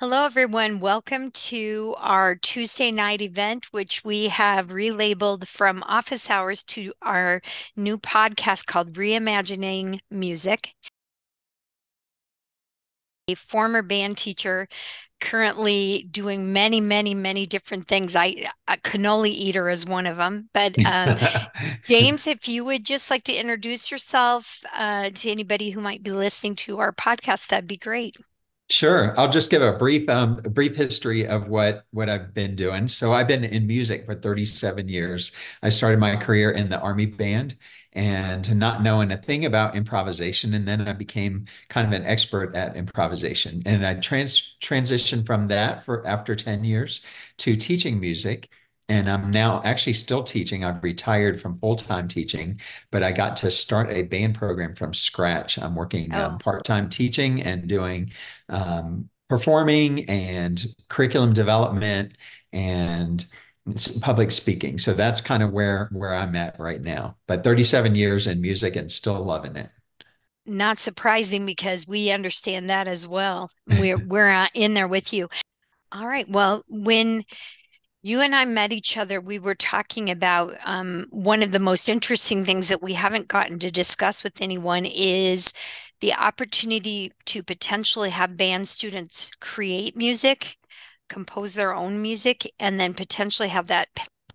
Hello, everyone. Welcome to our Tuesday night event, which we have relabeled from office hours to our new podcast called Reimagining Music. A former band teacher, currently doing many, many, many different things. A cannoli eater is one of them. But James, if you would just like to introduce yourself to anybody who might be listening to our podcast, that'd be great. Sure. I'll just give a brief history of what I've been doing. So I've been in music for 37 years. I started my career in the Army band and not knowing a thing about improvisation. And then I became kind of an expert at improvisation. And I transitioned from that for after 10 years to teaching music. And I'm now actually still teaching. I've retired from full-time teaching, but I got to start a band program from scratch. I'm working Oh, part-time teaching and doing performing and curriculum development and public speaking. So that's kind of where I'm at right now. But 37 years in music and still loving it. not surprising because we understand that as well. We're in there with you. All right. Well, when you and I met each other, we were talking about one of the most interesting things that we haven't gotten to discuss with anyone is the opportunity to potentially have band students create music, compose their own music, and then potentially have that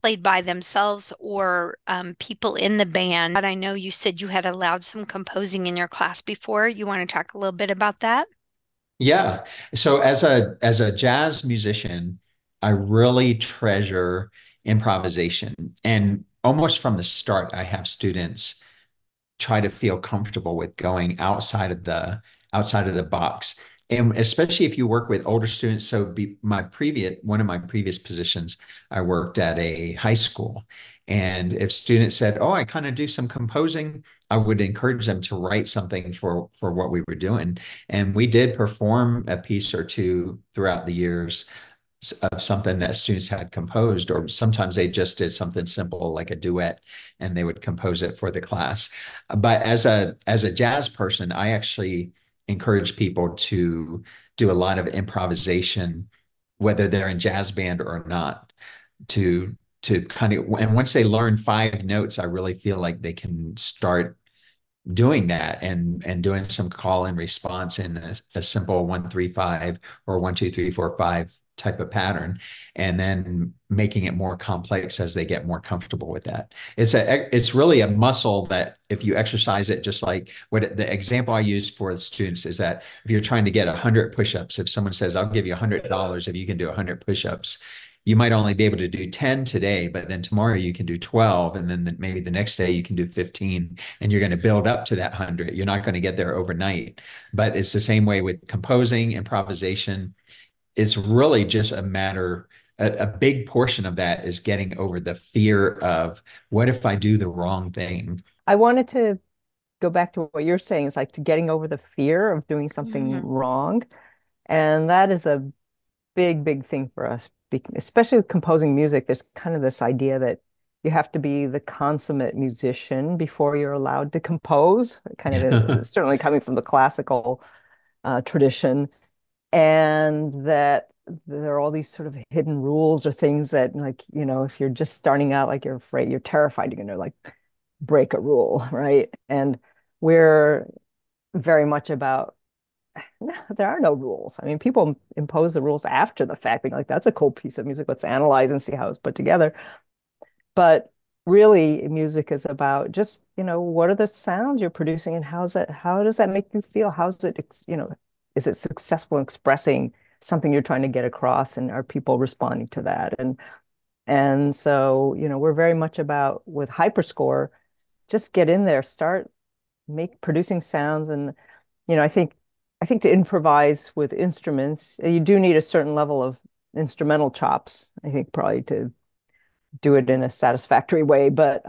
played by themselves or people in the band. But I know you said you had allowed some composing in your class before. You want to talk a little bit about that? Yeah. So as a jazz musician, I really treasure improvisation. And almost from the start, I have students try to feel comfortable with going outside of the box. And especially if you work with older students. So one of my previous positions, I worked at a high school. And if students said, "Oh, I kind of do some composing," I would encourage them to write something for what we were doing. And we did perform a piece or two throughout the years of something that students had composed, or sometimes they just did something simple like a duet and they would compose it for the class. But as a jazz person, I actually encourage people to do a lot of improvisation, whether they're in jazz band or not, to kind of, and once they learn five notes, I really feel like they can start doing that and doing some call and response in a simple 1 3 5 or 1 2 3 4 5 type of pattern, and then making it more complex as they get more comfortable with that. It's really a muscle that if you exercise it, just like what the example I use for the students is that if you're trying to get 100 push-ups, if someone says, "I'll give you $100 if you can do 100 push-ups," you might only be able to do 10 today, but then tomorrow you can do 12, and then maybe the next day you can do 15, and you're going to build up to that 100. You're not going to get there overnight. But it's the same way with composing, improvisation. It's really just a matter, a big portion of that is getting over the fear of what if I do the wrong thing? I wanted to go back to what you're saying is like to getting over the fear of doing something Mhm. wrong. And that is a big, big thing for us, especially with composing music. There's kind of this idea that you have to be the consummate musician before you're allowed to compose, kind of certainly coming from the classical tradition. And that there are all these sort of hidden rules or things that, like, if you're just starting out, like you're terrified, you're going to like break a rule, right? And we're very much about no, there are no rules. I mean, people impose the rules after the fact, being like, that's a cool piece of music. Let's analyze and see how it's put together. But really, music is about just, what are the sounds you're producing and how does that make you feel? How's it, is it successful in expressing something you're trying to get across? And are people responding to that? And so, we're very much about with Hyperscore, just get in there, start make producing sounds. And I think to improvise with instruments, you do need a certain level of instrumental chops, I think, probably to do it in a satisfactory way. But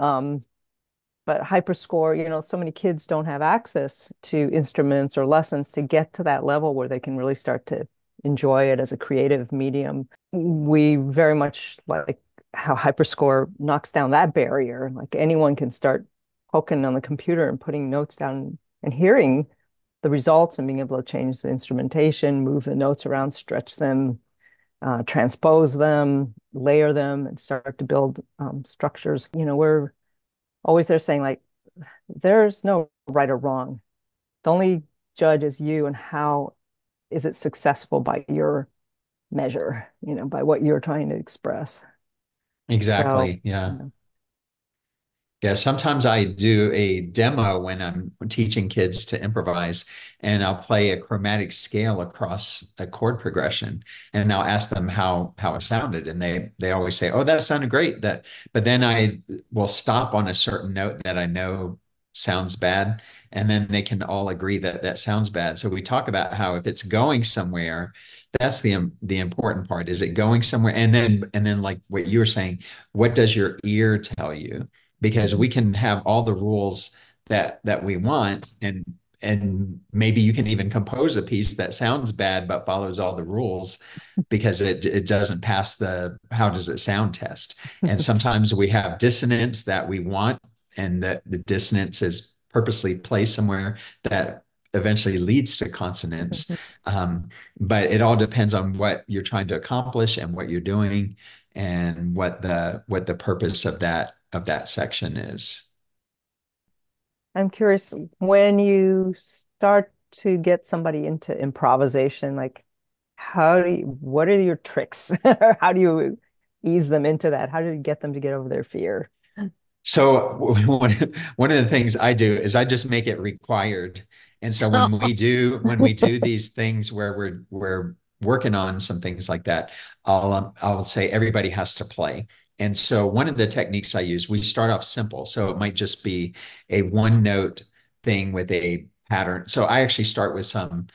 Hyperscore, so many kids don't have access to instruments or lessons to get to that level where they can really start to enjoy it as a creative medium. We very much like how Hyperscore knocks down that barrier. Like anyone can start poking on the computer and putting notes down and hearing the results and being able to change the instrumentation, move the notes around, stretch them, transpose them, layer them, and start to build structures. We're always there saying like, there's no right or wrong. The only judge is you, and how is it successful by your measure, by what you're trying to express. So, Exactly. Yeah. Yeah, sometimes I do a demo when I'm teaching kids to improvise, and I'll play a chromatic scale across a chord progression, and I'll ask them how it sounded, and they always say, "Oh, that sounded great." But then I will stop on a certain note that I know sounds bad, and then they can all agree that that sounds bad. So we talk about how if it's going somewhere, that's the important part. Is it going somewhere? And then like what you were saying, what does your ear tell you? Because we can have all the rules that we want, and maybe you can even compose a piece that sounds bad but follows all the rules because it doesn't pass the how does it sound test. And sometimes we have dissonance that we want, and the dissonance is purposely placed somewhere that eventually leads to consonance. um, but it all depends on what you're trying to accomplish and what you're doing, and what the purpose of that section is. I'm curious, when you start to get somebody into improvisation, like what are your tricks? How do you ease them into that? How do you get them to get over their fear? So one of the things I do is I just make it required. And so when we do these things where we're working on some things like that, I'll say everybody has to play. And so one of the techniques I use, we start off simple. So it might just be a one note thing with a pattern. So I actually start with some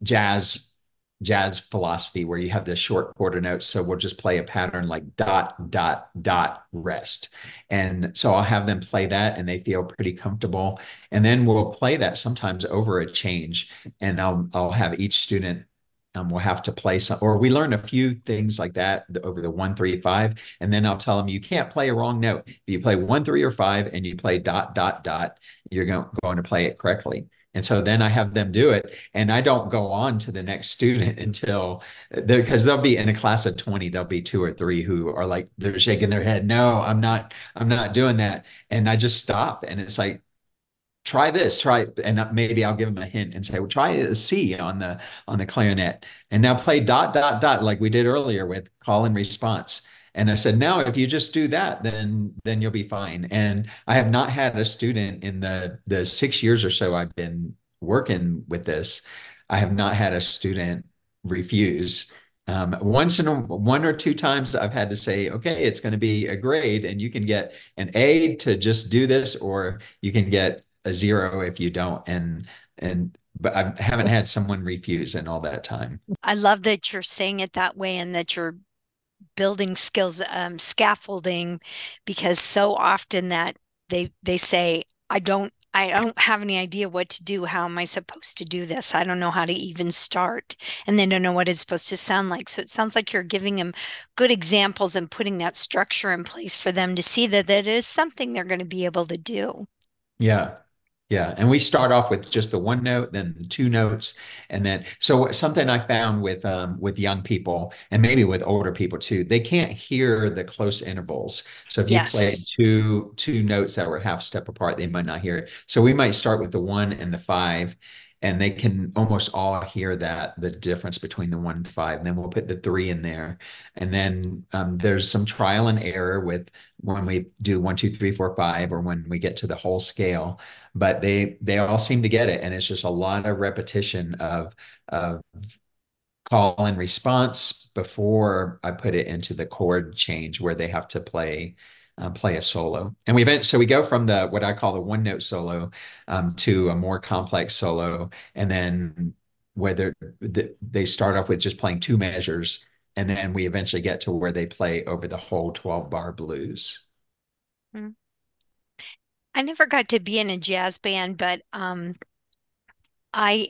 jazz jazz philosophy where you have the short quarter notes. So we'll just play a pattern like dot, dot, dot, rest. And so I'll have them play that and they feel pretty comfortable. And then we'll play that sometimes over a change. And I'll have each student will have to play some, or we learn a few things like that over the 1, 3, 5. And then I'll tell them you can't play a wrong note. If you play 1, 3, or 5 and you play dot, dot, dot, you're going to play it correctly. And so then I have them do it, and I don't go on to the next student until because they'll be in a class of 20, there'll be two or three who are like, they're shaking their head. No, I'm not doing that. And I just stop. And it's like, try this, try, and maybe I'll give them a hint and say, well, try a C on the clarinet, and now play dot dot dot like we did earlier with call and response. And I said, now if you just do that, then you'll be fine. And I have not had a student in the 6 years or so I've been working with this. I have not had a student refuse. Once in one or two times, I've had to say, okay, it's going to be a grade, and you can get an A to just do this, or you can get a zero if you don't. And but I haven't had someone refuse in all that time. I love that you're saying it that way and that you're building skills, scaffolding, because so often that they say, I don't have any idea what to do. How am I supposed to do this? I don't know how to even start. And they don't know what it's supposed to sound like. So it sounds like you're giving them good examples and putting that structure in place for them to see that that is something they're going to be able to do. Yeah. Yeah. And we start off with just the one note, then the two notes. And then, so something I found with young people and maybe with older people too, they can't hear the close intervals. So if you played Yes. two notes that were half step apart, they might not hear it. So we might start with the 1 and the 5, and they can almost all hear that the difference between the 1 and 5. And then we'll put the 3 in there. And then there's some trial and error with when we do 1, 2, 3, 4, 5, or when we get to the whole scale. But they all seem to get it, and it's just a lot of repetition of call and response before I put it into the chord change where they have to play a solo. And so we go from the what I call the one note solo to a more complex solo, and then whether they start off with just playing two measures, and then we eventually get to where they play over the whole 12 bar blues. Mm. I never got to be in a jazz band, but I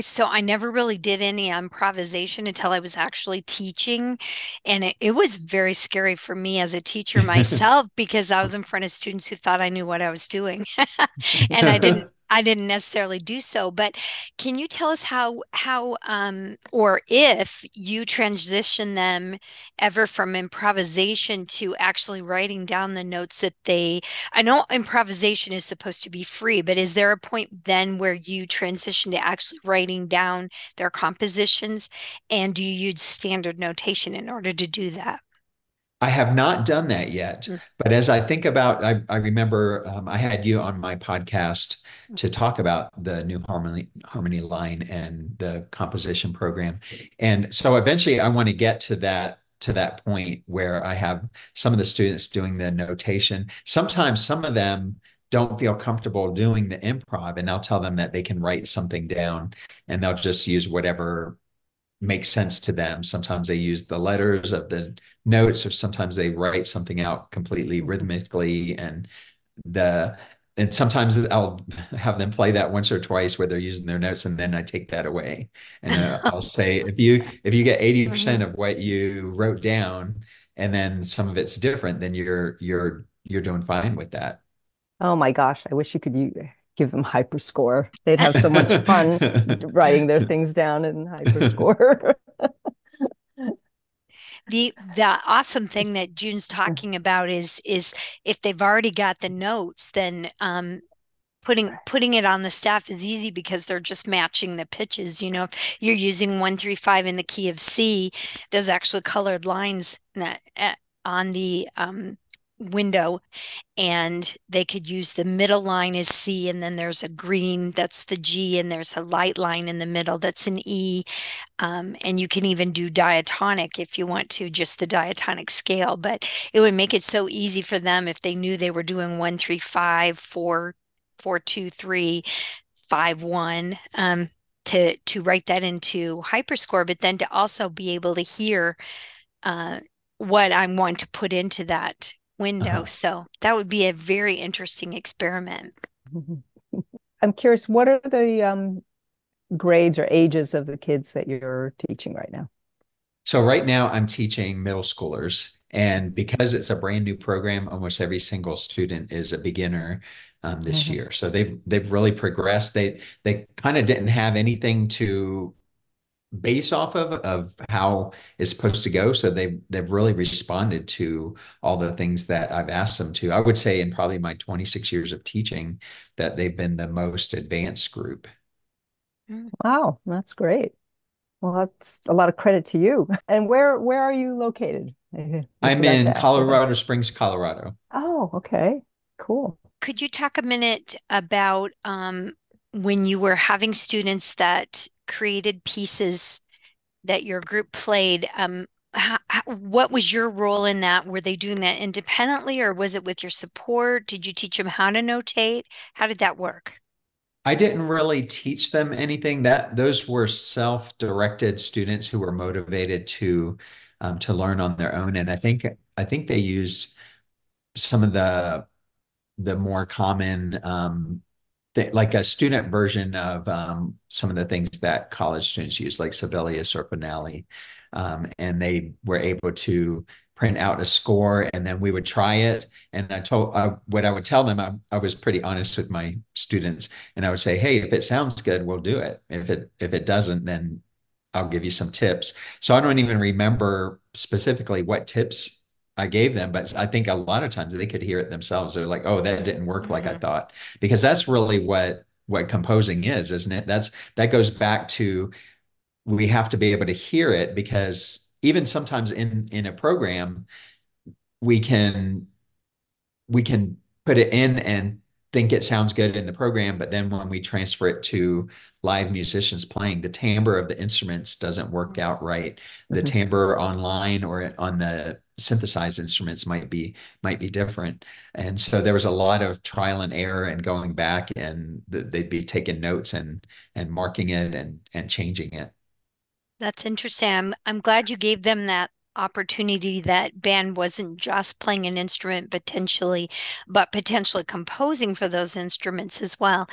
so I never really did any improvisation until I was actually teaching. And it was very scary for me as a teacher myself because I was in front of students who thought I knew what I was doing. And I didn't necessarily do so, but can you tell us how or if you transition them ever from improvisation to actually writing down the notes that they I know improvisation is supposed to be free, but is there a point then where you transition to actually writing down their compositions? And do you use standard notation in order to do that? I have not done that yet, but as I think about, I remember I had you on my podcast to talk about the new harmony line and the composition program, and so eventually I want to get to that point where I have some of the students doing the notation. Sometimes some of them don't feel comfortable doing the improv, and I'll tell them that they can write something down, and they'll just use whatever makes sense to them. Sometimes they use the letters of the notes, or sometimes they write something out completely Mhm. rhythmically. The and sometimes I'll have them play that once or twice where they're using their notes, and then I take that away. And I'll say, if you get 80% Mhm. of what you wrote down, and then some of it's different, then you're doing fine with that. Oh my gosh, I wish you could give them Hyperscore. They'd have so much fun writing their things down in Hyperscore. The awesome thing that June's talking about is if they've already got the notes, then putting it on the staff is easy because they're just matching the pitches. If you're using 135 in the key of C, there's actually colored lines that on the window, and they could use the middle line as C, and then there's a green that's the G, and there's a light line in the middle that's an E. And you can even do diatonic if you want to, just the diatonic scale. But it would make it so easy for them if they knew they were doing 135, 4, 4, 2, 3, 5, 1, to write that into Hyperscore, but then to also be able to hear uh, what I want to put into that window. Uh-huh. So that would be a very interesting experiment. I'm curious, what are the grades or ages of the kids that you're teaching right now? So right now I'm teaching middle schoolers, and because it's a brand new program, almost every single student is a beginner this Mhm. year. So they've really progressed. They kind of didn't have anything to base off of how it's supposed to go. So they've really responded to all the things that I've asked them to. I would say in probably my 26 years of teaching that they've been the most advanced group. Mm. Wow, that's great. Well, that's a lot of credit to you. And where are you located? We I'm forgot in to ask you that. Colorado Springs, Colorado. Oh, okay. Cool. Could you talk a minute about when you were having students that created pieces that your group played? What was your role in that? Were they doing that independently, or was it with your support? Did you teach them how to notate? How did that work? I didn't really teach them anything. That those were self-directed students who were motivated to learn on their own. And I think they used some of the more common like a student version of some of the things that college students use, like Sibelius or Finale. And they were able to print out a score, and then we would try it. And what I would tell them, I was pretty honest with my students, and I would say, hey, if it sounds good, we'll do it. If it doesn't, then I'll give you some tips. So I don't even remember specifically what tips I gave them, but I think a lot of times they could hear it themselves. They're like, "Oh, that didn't work like I Mhm. thought," because that's really what composing is, isn't it? That goes back to we have to be able to hear it, because even sometimes in a program we can we can put it in and think it sounds good in the program, but then when we transfer it to live musicians playing, the timbre of the instruments doesn't work out right. The Mhm. timbre online or on the synthesized instruments might be different. And so there was a lot of trial and error and going back, and they'd be taking notes and marking it and changing it. That's interesting. I'm glad you gave them that opportunity that band wasn't just playing an instrument potentially, but potentially composing for those instruments as well.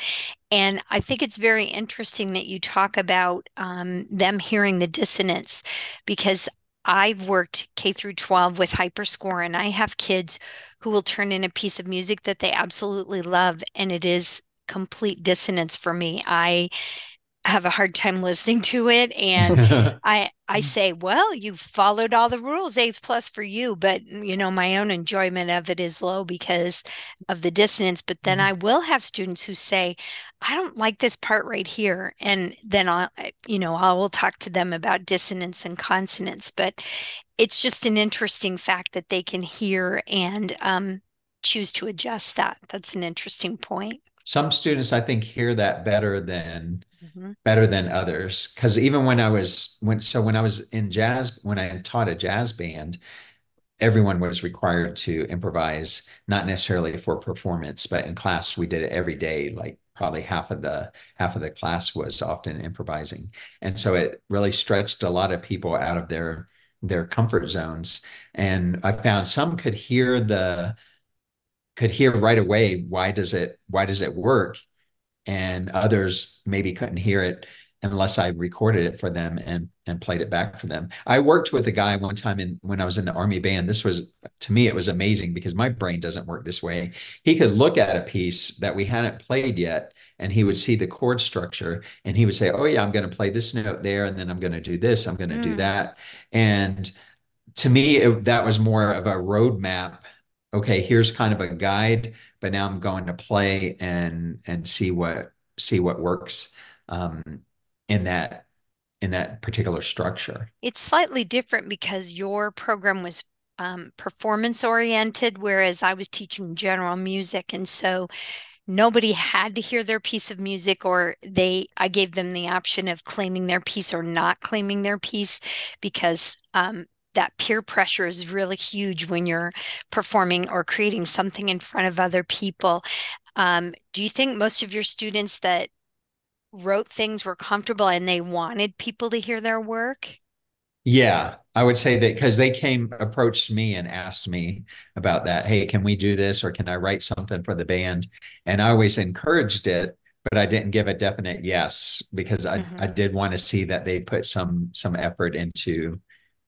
And I think it's very interesting that you talk about them hearing the dissonance, because I've worked K through 12 with Hyperscore, and I have kids who will turn in a piece of music that they absolutely love, and it is complete dissonance for me. I have a hard time listening to it. And I say, well, you followed all the rules, A plus for you. But, my own enjoyment of it is low because of the dissonance. But then I will have students who say, I don't like this part right here. And then I will talk to them about dissonance and consonance. But it's just an interesting fact that they can hear and choose to adjust that. That's an interesting point. Some students, I think, hear that Mhm. better than others. Because even when I was in jazz, when I taught a jazz band, everyone was required to improvise, not necessarily for performance, but in class we did it every day. Like probably half of the class was often improvising, and so it really stretched a lot of people out of their comfort zones. And I found some could hear right away why does it work, and others maybe couldn't hear it unless I recorded it for them and played it back for them. I worked with a guy one time when I was in the Army band. This was, to me, it was amazing because my brain doesn't work this way. He could look at a piece that we hadn't played yet, and he would see the chord structure, and he would say, "Oh yeah, I'm going to play this note there, and then I'm going to do this, I'm going to do Mm. that." And to me, that was more of a roadmap. Okay, here's kind of a guide, but now I'm going to play and see what works um, in that particular structure. It's slightly different because your program was performance oriented, whereas I was teaching general music. And so nobody had to hear their piece of music, or I gave them the option of claiming their piece or not claiming their piece because that peer pressure is really huge when you're performing or creating something in front of other people. Do you think most of your students that wrote things were comfortable and they wanted people to hear their work? Yeah, I would say that because they approached me and asked me about that. Hey, can we do this or can I write something for the band? And I always encouraged it, but I didn't give a definite yes because I Mhm. did want to see that they put some effort into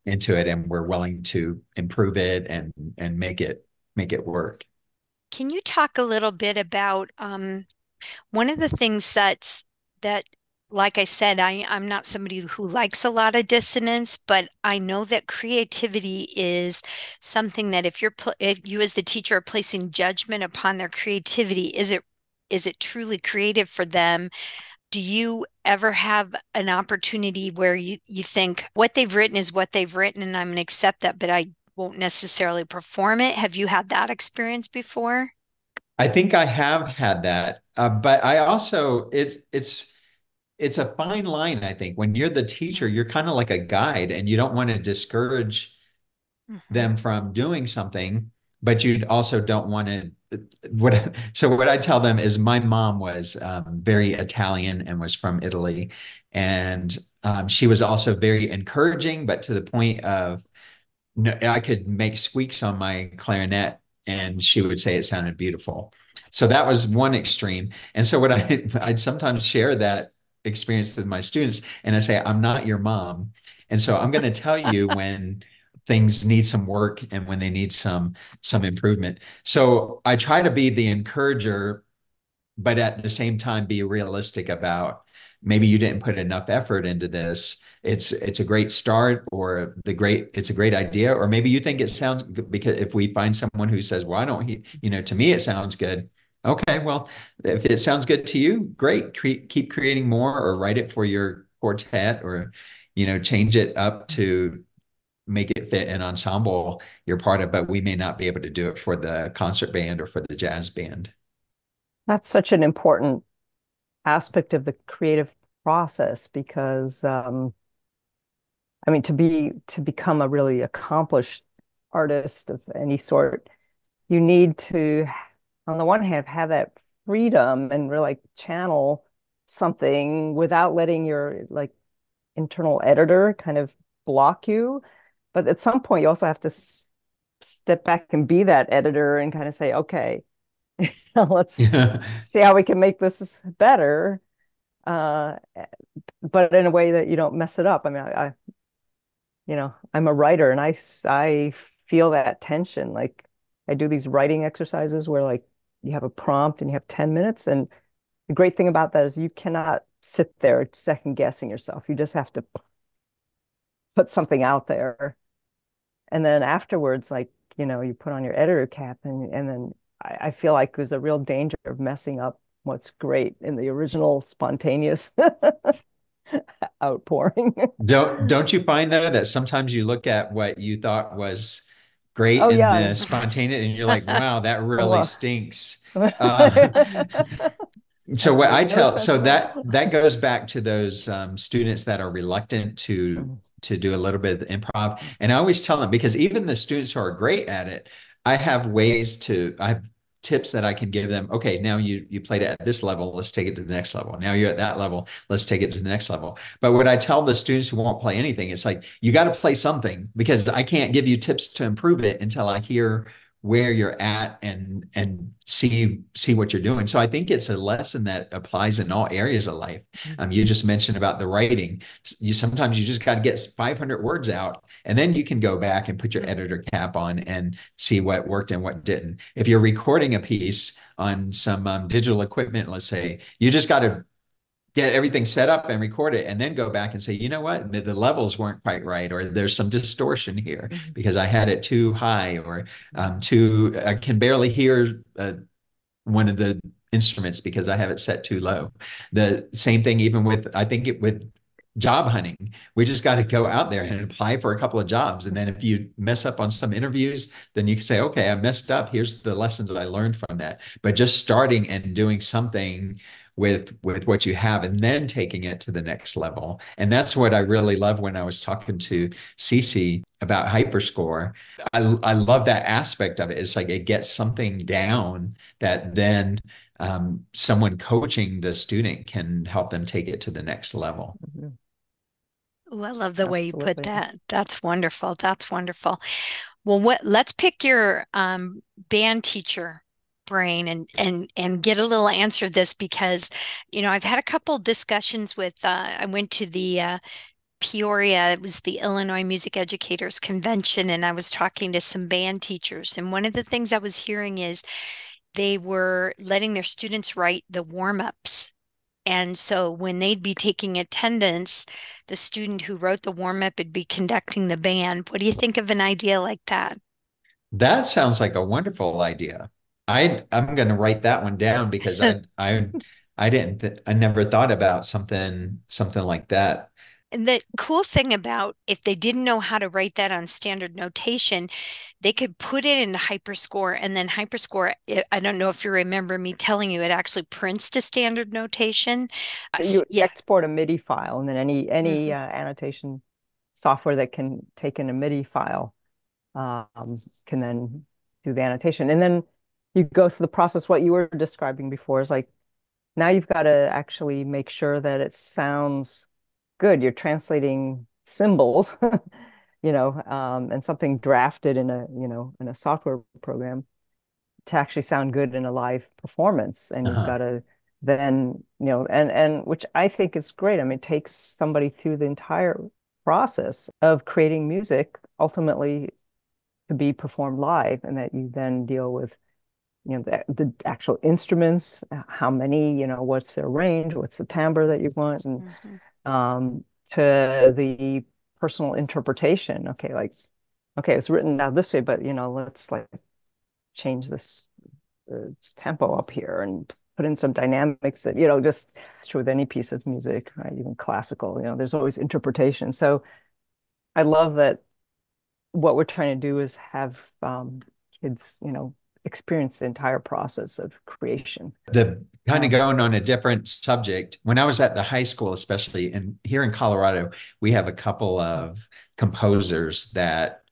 it and were willing to improve it and make it work. Can you talk a little bit about one of the things that, like I said, I'm not somebody who likes a lot of dissonance, but I know that creativity is something that if you as the teacher are placing judgment upon their creativity, is it truly creative for them? Do you ever have an opportunity where you think what they've written is what they've written and I'm going to accept that, but I won't necessarily perform it? Have you had that experience before? I think I have had that, but I also it's a fine line. I think when you're the teacher, you're kind of like a guide, and you don't want to discourage Mhm. them from doing something, but you also don't want to. What I tell them is my mom was very Italian and was from Italy, and she was also very encouraging, but to the point of no, I could make squeaks on my clarinet and she would say it sounded beautiful. So that was one extreme. And so I'd sometimes share that experience with my students and I say, I'm not your mom. And so I'm going to tell you when things need some work and when they need some improvement. So I try to be the encourager but at the same time be realistic about maybe you didn't put enough effort into this. It's a great start or it's a great idea or maybe you think it sounds good because if we find someone who says, "Well, I don't to me it sounds good." Okay, well, if it sounds good to you, great. Keep creating more or write it for your quartet or change it up to make it fit an ensemble you're part of, but we may not be able to do it for the concert band or for the jazz band. That's such an important aspect of the creative process because I mean to become a really accomplished artist of any sort, you need to, on the one hand, have that freedom and really like channel something without letting your like internal editor kind of block you. But at some point, you also have to step back and be that editor and kind of say, okay, let's Yeah. see how we can make this better, uh, but in a way that you don't mess it up. I mean, I'm a writer and I feel that tension. Like I do these writing exercises where like you have a prompt and you have 10 minutes and the great thing about that is you cannot sit there second guessing yourself. You just have to put something out there. And then afterwards, like, you put on your editor cap and then I feel like there's a real danger of messing up what's great in the original spontaneous outpouring. Don't you find though that sometimes you look at what you thought was great Oh in yeah. the spontaneous and you're like, wow, that really Well, stinks. Uh, that so what I made no tell, sense so at all. that goes back to those students that are reluctant Mhm. to do a little bit of improv. And I always tell them, because even the students who are great at it, I have tips that I can give them. Okay, now you played it at this level, let's take it to the next level. Now you're at that level, let's take it to the next level. But what I tell the students who won't play anything, it's like you got to play something, because I can't give you tips to improve it until I hear where you're at and see what you're doing. So I think it's a lesson that applies in all areas of life. You just mentioned about the writing. You sometimes you just got to get 500 words out, and then you can go back and put your editor cap on and see what worked and what didn't. If you're recording a piece on some digital equipment, let's say, you just got to get everything set up and record it and then go back and say, you know what, the levels weren't quite right, or there's some distortion here Mhm. because I had it too high, or too, I can barely hear one of the instruments because I have it set too low. The same thing, even with, I think with job hunting, we just got to go out there and apply for a couple of jobs. And then if you mess up on some interviews, then you can say, okay, I messed up. Here's the lessons that I learned from that. But just starting and doing something with what you have and then taking it to the next level. And that's what I really love when I was talking to Cece about Hyperscore. I love that aspect of it. It's like it gets something down that then someone coaching the student can help them take it to the next level. Mhm. Oh, I love the way you put Absolutely. that. That's wonderful. That's wonderful. Well, let's pick your band teacher brain and get a little answer to this because, I've had a couple discussions with I went to the Peoria, it was the Illinois Music Educators Convention, and I was talking to some band teachers. And one of the things I was hearing is they were letting their students write the warm-ups. And so when they'd be taking attendance, the student who wrote the warm-up would be conducting the band. What do you think of an idea like that? That sounds like a wonderful idea. I'm going to write that one down because I never thought about something like that. And the cool thing about if they didn't know how to write that on standard notation, they could put it into Hyperscore and then Hyperscore, I don't know if you remember me telling you, it actually prints to standard notation. You Yeah. export a MIDI file, and then any Mhm. annotation software that can take in a MIDI file can then do the annotation. And then you go through the process. What you were describing before is like now you've got to actually make sure that it sounds good. You're translating symbols, and something drafted in a software program to actually sound good in a live performance. And you've Uh-huh. got to then, and which I think is great. I mean, it takes somebody through the entire process of creating music ultimately to be performed live, and that you then deal with, the actual instruments, how many, what's their range, what's the timbre that you want, and Mhm. to the personal interpretation. Okay, like, okay, it's written now this way, but let's like change this tempo up here and put in some dynamics that, just it's true with any piece of music, right? Even classical, there's always interpretation. So I love that what we're trying to do is have kids, experience the entire process of creation. The kind of Um, going on a different subject, when I was at the high school, especially, and here in Colorado, we have a couple of composers that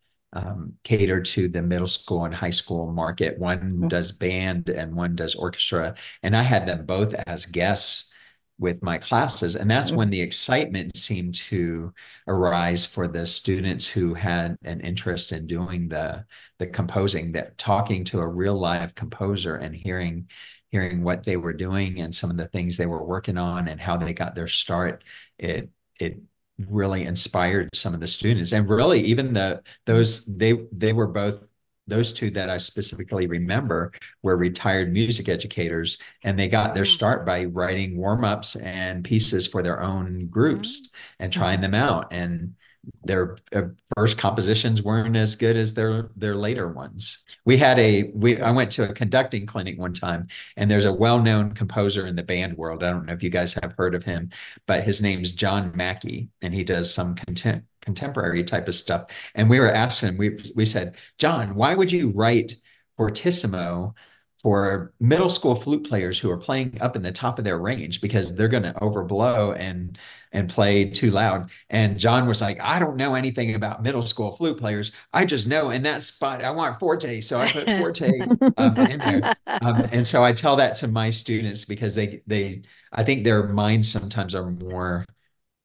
cater to the middle school and high school market. One does band and one does orchestra. And I had them both as guests with my classes. And that's when the excitement seemed to arise for the students who had an interest in doing the composing, that talking to a real live composer and hearing what they were doing and some of the things they were working on and how they got their start. It really inspired some of the students, and really even those they were both those two that I specifically remember were retired music educators, and they got their Mm, start by writing warm-ups and pieces for their own mm, groups and trying them out. And their first compositions weren't as good as their later ones. I Yes. went to a conducting clinic one time, and there's a well-known composer in the band world. I don't know if you guys have heard of him, but his name's John Mackey, and he does some contemporary type of stuff. And we were asking, we said, John, why would you write fortissimo for middle school flute players who are playing up in the top of their range, because they're going to overblow and play too loud? And John was like, I don't know anything about middle school flute players. I just know in that spot I want forte, so I put forte in there. And so I tell that to my students because I think their minds sometimes are more,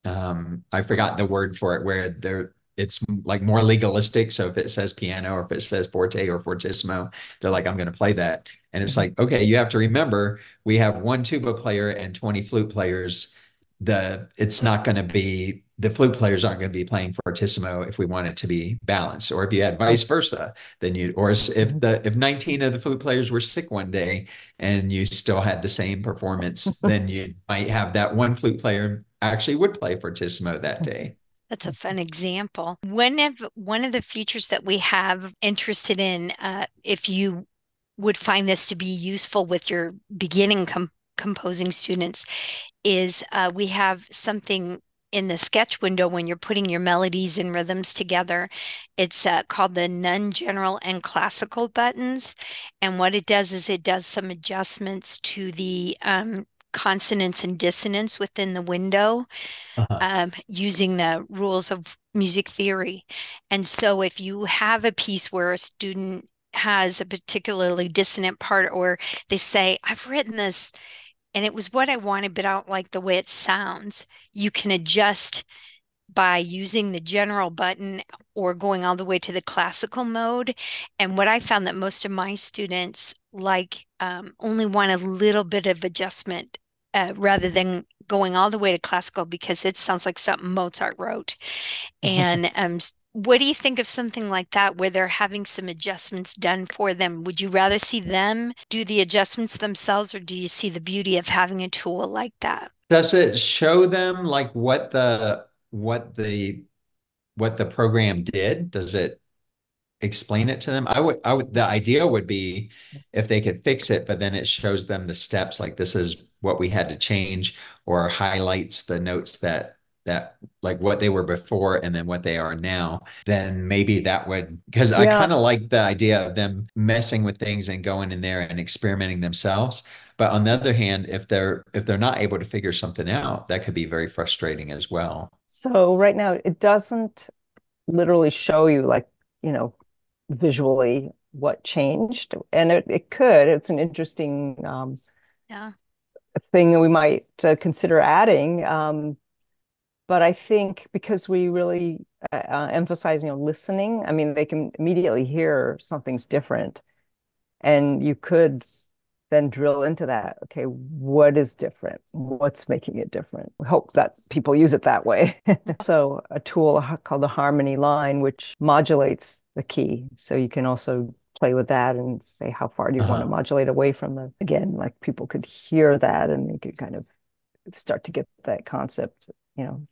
I forgot the word for it, where it's like more legalistic. So if it says piano, or if it says forte or fortissimo, they're like, I'm going to play that. And it's Mhm. like, okay, you have to remember we have one tuba player and 20 flute players. It's not going to be, the flute players aren't going to be playing fortissimo if we want it to be balanced. Or if you had vice versa, then or Mhm. if 19 of the flute players were sick one day and you still had the same performance, then you might have that one flute player actually would play fortissimo that day. That's a fun example. One of the features that we have interested in, if you would find this to be useful with your beginning composing students, is we have something in the sketch window when you're putting your melodies and rhythms together. It's called the None, General, and Classical buttons. And what it does is it does some adjustments to the consonants and dissonance within the window, Uh-huh. using the rules of music theory. And so if you have a piece where a student has a particularly dissonant part, or they say, I've written this and it was what I wanted, but I don't like the way it sounds, you can adjust by using the general button or going all the way to the classical mode. And what I found that most of my students like, only want a little bit of adjustment, rather than going all the way to classical, because it sounds like something Mozart wrote. And what do you think of something like that where they're having some adjustments done for them? Would you rather see them do the adjustments themselves, or do you see the beauty of having a tool like that? Does it show them like what the program did? Does it explain it to them? The idea would be if they could fix it, but then it shows them the steps, like this is what we had to change, or highlights the notes that like what they were before and then what they are now. Then maybe that would, because I Yeah. kind of like the idea of them messing with things and going in there and experimenting themselves. But on the other hand, if they're not able to figure something out, that could be very frustrating as well. So right now it doesn't literally show you like, you know, visually what changed. And it could. It's an interesting Yeah. thing that we might consider adding. But I think because we really emphasize, listening, I mean, they can immediately hear something's different. And you could then drill into that. Okay, what is different? What's making it different? We hope that people use it that way. Also, a tool called the harmony line, which modulates the key. So you can also play with that and say, how far do you want to Uh-huh. modulate away from the, again, like people could hear that and they could kind of start to get that concept,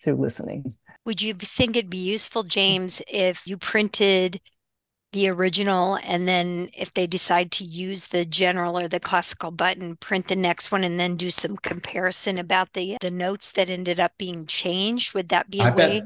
through listening. Would you think it'd be useful, James, if you printed the original, and then if they decide to use the general or the classical button, print the next one and then do some comparison about the notes that ended up being changed? Would that be a I way? bet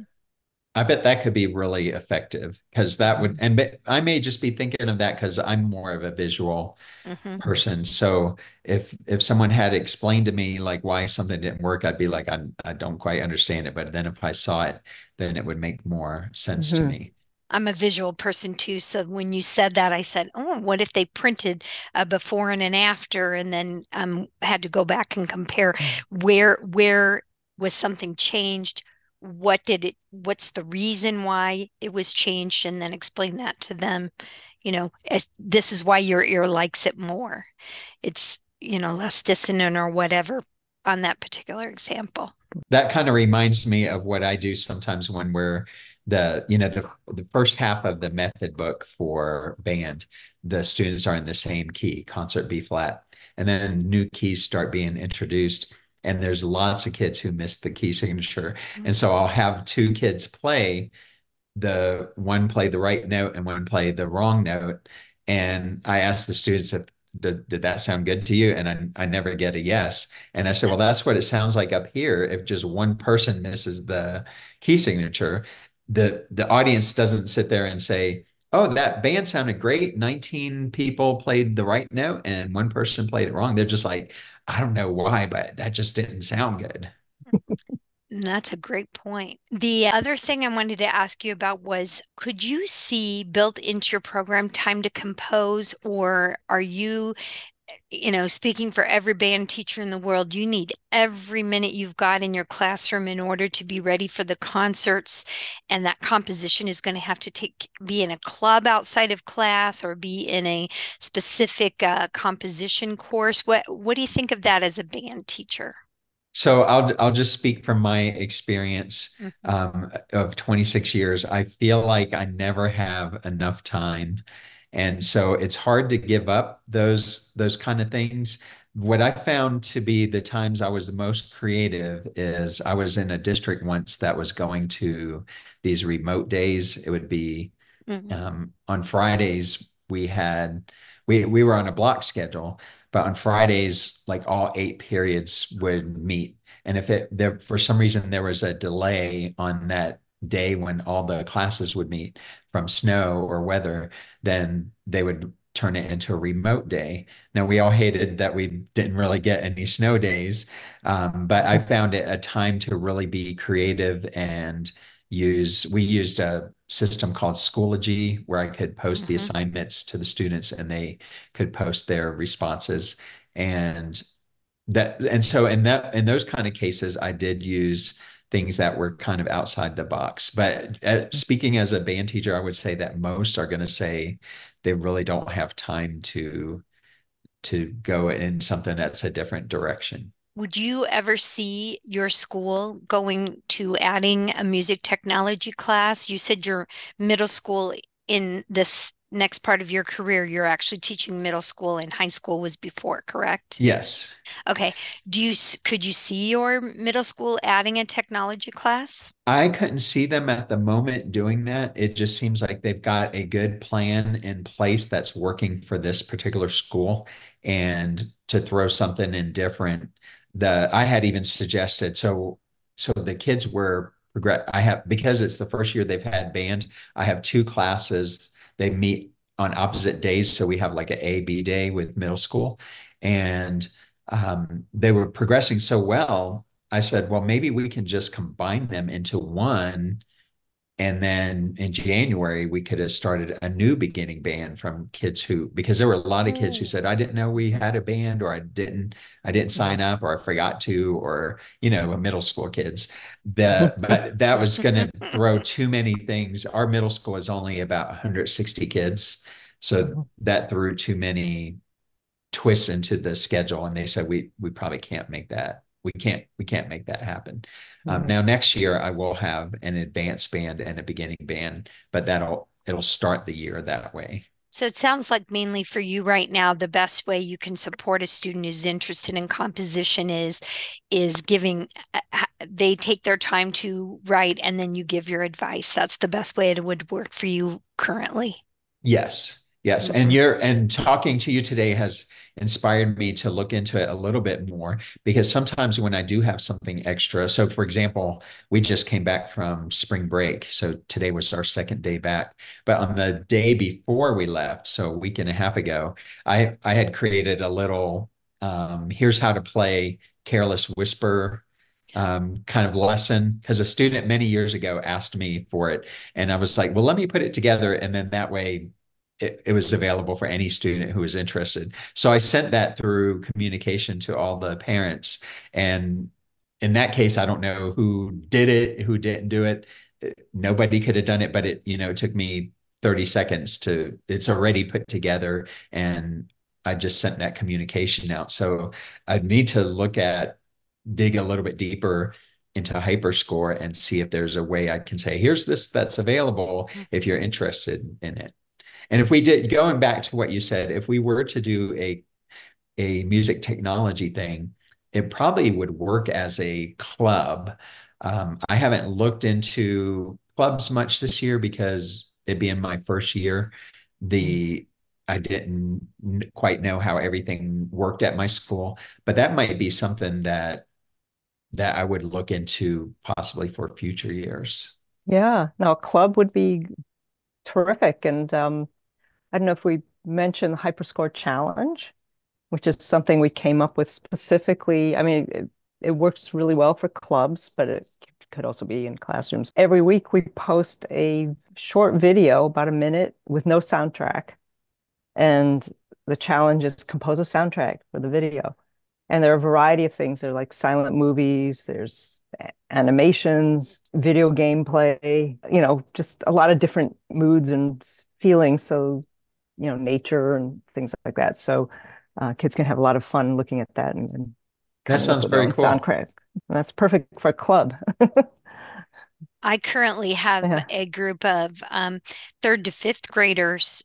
I bet that could be really effective, because that would, and I may just be thinking of that because I'm more of a visual Hmm. person. So if someone had explained to me like why something didn't work, I'd be like, I don't quite understand it. But then if I saw it, then it would make more sense to Mhm. me. I'm a visual person too. So when you said that, I said, oh, what if they printed a before and an after, and then had to go back and compare where was something changed? What's the reason why it was changed? And then explain that to them, as this is why your ear likes it more. It's, less dissonant or whatever on that particular example. That kind of reminds me of what I do sometimes when we're the first half of the method book for band, the students are in the same key, concert B flat, and then new keys start being introduced. And there's lots of kids who miss the key signature. And so I'll have two kids play the one play the right note and one play the wrong note. And I asked the students if did that sound good to you? And I never get a yes. And I said, well, that's what it sounds like up here. If just one person misses the key signature, the audience doesn't sit there and say, oh, that band sounded great. 19 people played the right note and one person played it wrong. They're just like, I don't know why, but that just didn't sound good. That's a great point. The other thing I wanted to ask you about was, could you see built into your program time to compose, or are you, speaking for every band teacher in the world, you need every minute you've got in your classroom in order to be ready for the concerts, and that composition is going to have to be in a club outside of class or be in a specific composition course. What do you think of that as a band teacher? So I'll just speak from my experience Mhm. of 26 years. I feel like I never have enough time, and so it's hard to give up those kind of things. What I found to be the times I was the most creative is I was in a district once that was going to these remote days. It would be Mhm. on Fridays we were on a block schedule, but on Fridays, like all 8 periods would meet. And if it there for some reason there was a delay on that day when all the classes would meet from snow or weather, then they would turn it into a remote day. Now we all hated that we didn't really get any snow days, but I found it a time to really be creative and we used a system called Schoology where I could post the Mhm. assignments to the students and they could post their responses. And so in those kind of cases, I did use things that were kind of outside the box. But speaking as a band teacher, I would say that most are going to say they really don't have time to go in something that's a different direction. Would you ever see your school going to adding a music technology class? You said your middle school in this next part of your career, you're actually teaching middle school and high school was before, correct? Yes. Okay. Could you see your middle school adding a technology class? I couldn't see them at the moment doing that. It just seems like they've got a good plan in place that's working for this particular school. And to throw something in different, the I had even suggested so the kids were progress. I have because it's the first year they've had band. I have two classes. They meet on opposite days, so we have like an A B day with middle school, and they were progressing so well I said, well, maybe we can just combine them into one. And then in January, we could have started a new beginning band from kids because there were a lot of kids who Oh. said, I didn't know we had a band, or I didn't sign up, or I forgot to, or, middle school kids. But that was going to throw too many things. Our middle school is only about 160 kids. So that threw too many twists into the schedule, and they said we probably can't make that. We can't make that happen. Now next year I will have an advanced band and a beginning band, but it'll start the year that way. So it sounds like mainly for you right now, the best way you can support a student who's interested in composition is giving they take their time to write and then you give your advice. That's the best way it would work for you currently. Yes, yes. And Mhm. talking to you today has inspired me to look into it a little bit more because sometimes when I do have something extra, so for example, we just came back from spring break. So today was our second day back. But on the day before we left, so a week and a half ago, I had created a little here's how to play Careless Whisper kind of lesson because a student many years ago asked me for it. And I was like, well, let me put it together. And then that way it was available for any student who was interested. So I sent that through communication to all the parents. And in that case, I don't know who did it, who didn't do it. Nobody could have done it, but it took me 30 seconds it's already put together. And I just sent that communication out. So I need to dig a little bit deeper into Hyperscore and see if there's a way I can say, here's this that's available if you're interested in it. And if we did, going back to what you said, if we were to do a music technology thing, it probably would work as a club. I haven't looked into clubs much this year because it being my first year, the I didn't quite know how everything worked at my school, but that might be something that I would look into possibly for future years. Yeah, no, a club would be terrific. And I don't know if we mentioned the Hyperscore Challenge, which is something we came up with specifically. I mean, it works really well for clubs, but it could also be in classrooms. Every week we post a short video, about a minute, with no soundtrack. And the challenge is compose a soundtrack for the video. And there are a variety of things. There are like silent movies, there's animations, video gameplay, just a lot of different moods and feelings. So, nature and things like that. So kids can have a lot of fun looking at that and That coming up sounds with their very own cool. soundtrack. And that's perfect for a club. I currently have Yeah. a group of third to fifth graders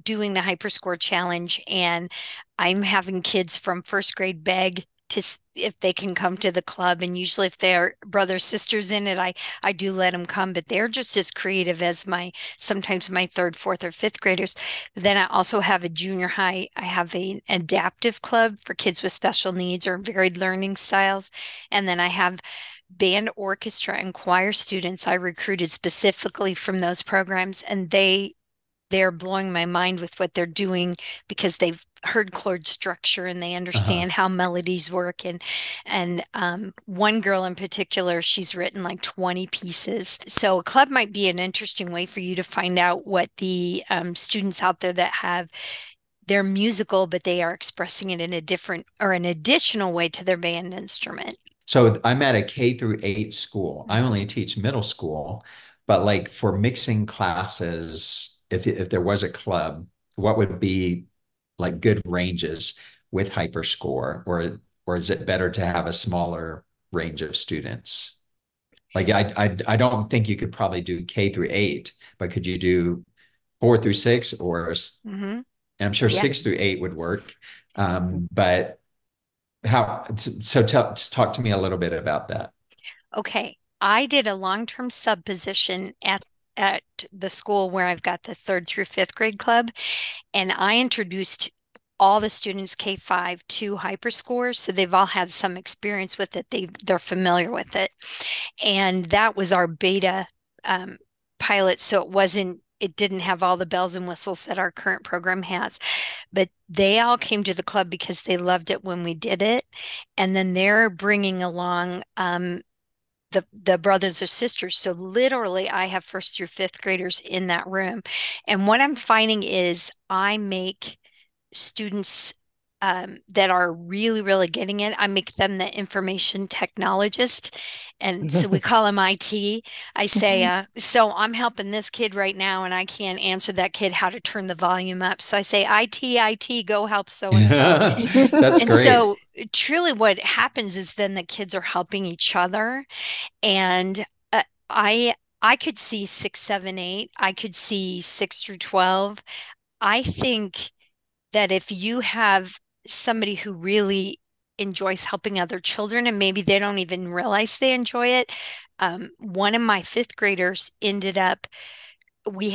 doing the Hyperscore challenge, and I'm having kids from first grade beg to if they can come to the club. And usually, if they're brothers sisters in it, I do let them come. But they're just as creative as my sometimes my third, fourth, or fifth graders. Then I also have a junior high. I have an adaptive club for kids with special needs or varied learning styles, and then I have band, orchestra, and choir students I recruited specifically from those programs, and they're blowing my mind with what they're doing because they've heard chord structure and they Uh-huh. understand how melodies work. And one girl in particular, she's written like 20 pieces. So a club might be an interesting way for you to find out what the students out there that have they're musical, but they are expressing it in a different or an additional way to their band instrument. So I'm at a K through 8 school. I only teach middle school, but like for mixing classes, if there was a club, what would be like good ranges with Hyperscore, or is it better to have a smaller range of students? Like I don't think you could probably do K through 8, but could you do 4 through 6, or Mm-hmm. I'm sure Yeah. 6 through 8 would work. But how, so talk to me a little bit about that. Okay. I did a long-term sub position at the school where I've got the third through fifth grade club, and I introduced all the students K-5 to Hyperscore, so they've all had some experience with it. They're familiar with it, and that was our beta um, pilot. So it didn't have all the bells and whistles that our current program has, but they all came to the club because they loved it when we did it, and then they're bringing along the brothers or sisters. So literally, I have first through fifth graders in that room. And what I'm finding is I make students that are really, really getting it, I make them the information technologist. And so we call them IT. I say, so I'm helping this kid right now, and I can't answer that kid how to turn the volume up. So I say, IT, go help so and so. That's And great. so truly what happens is then the kids are helping each other. And I I could see 6, 7, 8. I could see 6 through 12. I think that if you have somebody who really enjoys helping other children and maybe they don't even realize they enjoy it, one of my fifth graders ended up they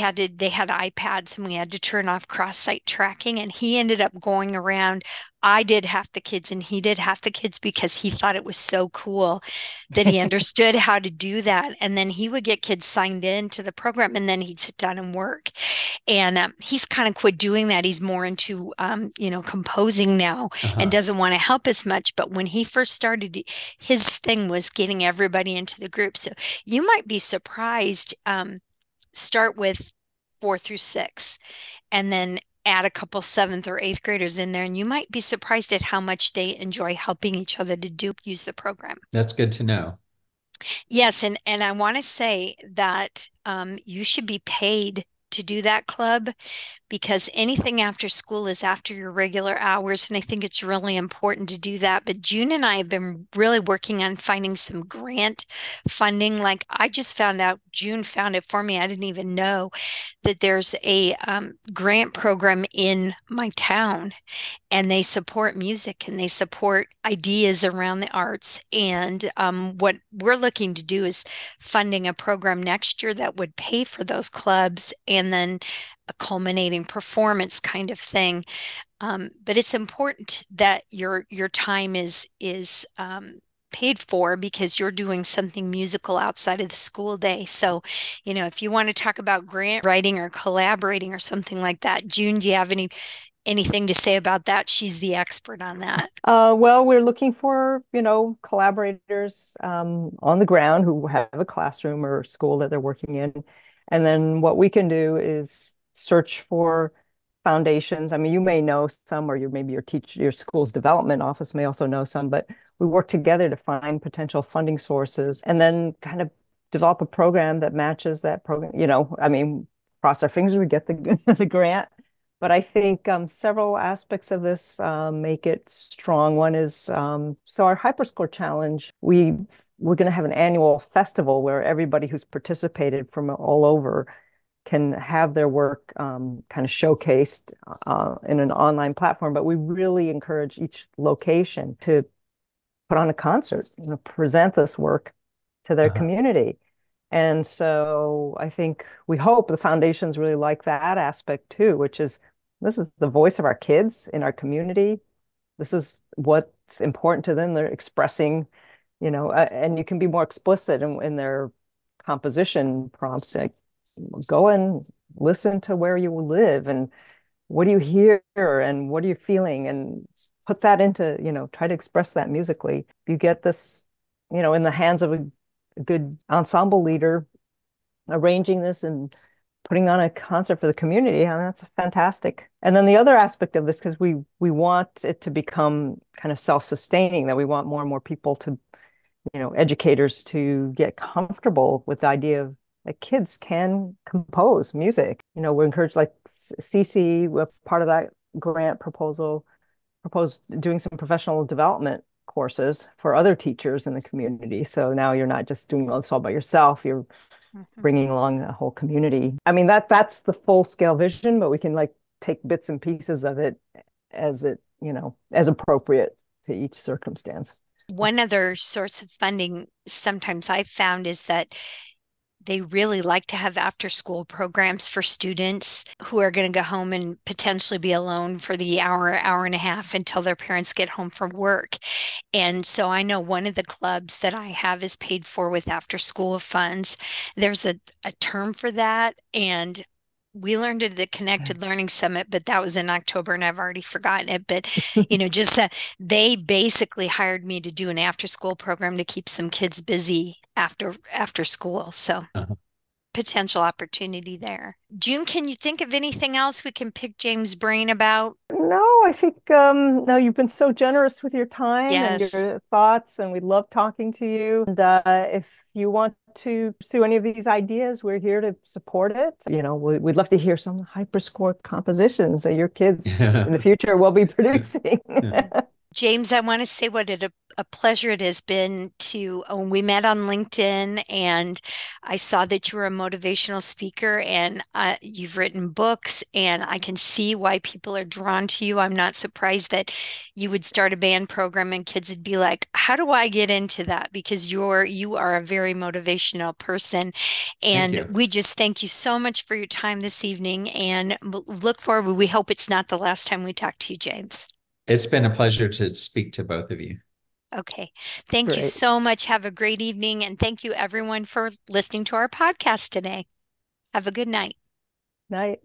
had iPads and we had to turn off cross-site tracking, and he ended up going around. I did half the kids and he did half the kids because he thought it was so cool that he understood how to do that. And then he would get kids signed in to the program and then he'd sit down and work. And he's kind of quit doing that. He's more into composing now and Uh-huh. doesn't want to help as much. But when he first started, his thing was getting everybody into the group. So you might be surprised. Start with 4 through 6 and then add a couple seventh or eighth graders in there, and you might be surprised at how much they enjoy helping each other to use the program. That's good to know. Yes, and I want to say that you should be paid to do that club, because anything after school is after your regular hours. And I think it's really important to do that. But June and I have been really working on finding some grant funding. Like I just found out, June found it for me. I didn't even know that there's a grant program in my town, and they support music and they support ideas around the arts. And what we're looking to do is funding a program next year that would pay for those clubs and then a culminating performance kind of thing. But it's important that your time is paid for, because you're doing something musical outside of the school day. So, if you want to talk about grant writing or collaborating or something like that, June, do you have anything to say about that? She's the expert on that. Well, we're looking for, collaborators on the ground who have a classroom or school that they're working in. And then what we can do is search for foundations. I mean, you may know some, or maybe your school's development office may also know some, but we work together to find potential funding sources and then kind of develop a program that matches that program. I mean, cross our fingers we get the the grant. But I think several aspects of this make it strong. One is so our Hyperscore challenge, we're going to have an annual festival where everybody who's participated from all over can have their work kind of showcased in an online platform. But we really encourage each location to put on a concert, present this work to their Uh-huh. community. And so I think we hope the foundations really like that aspect too, which is this is the voice of our kids in our community. This is what's important to them. They're expressing, and you can be more explicit in their composition prompts. Like, go and listen to where you live and what do you hear and what are you feeling, and put that into, try to express that musically. You get this, in the hands of a good ensemble leader arranging this and putting on a concert for the community, and that's fantastic. And then the other aspect of this, because we want it to become kind of self-sustaining, that we want more and more people to, educators to get comfortable with the idea of that kids can compose music. We encourage, like CC, with part of that grant proposal, proposed doing some professional development courses for other teachers in the community. So now you're not just doing this all by yourself, you're Mhm. bringing along a whole community. I mean, that's the full scale vision, but we can like take bits and pieces of it as as appropriate to each circumstance. One other source of funding sometimes I've found is that they really like to have after school programs for students who are going to go home and potentially be alone for the hour and a half until their parents get home from work. And so I know one of the clubs that I have is paid for with after school funds. There's a term for that. And we learned it at the Connected Learning Summit, but that was in October and I've already forgotten it. But, just they basically hired me to do an after school program to keep some kids busy after school. So Uh-huh. potential opportunity there. June, can you think of anything else we can pick James' brain about? No, I think no, you've been so generous with your time and Yes. your thoughts, and we love talking to you. And if you want to pursue any of these ideas, we're here to support it. We'd love to hear some Hyperscore compositions that your kids in the future will be producing. James, I want to say what a pleasure it has been to, we met on LinkedIn and I saw that you were a motivational speaker and you've written books, and I can see why people are drawn to you. I'm not surprised that you would start a band program and kids would be like, how do I get into that? Because you are a very motivational person. Thank And you. we just thank you so much for your time this evening and look forward. We hope it's not the last time we talk to you, James. It's been a pleasure to speak to both of you. Okay. Thank you Great. so much. Have a great evening. And thank you, everyone, for listening to our podcast today. Have a good night. Night.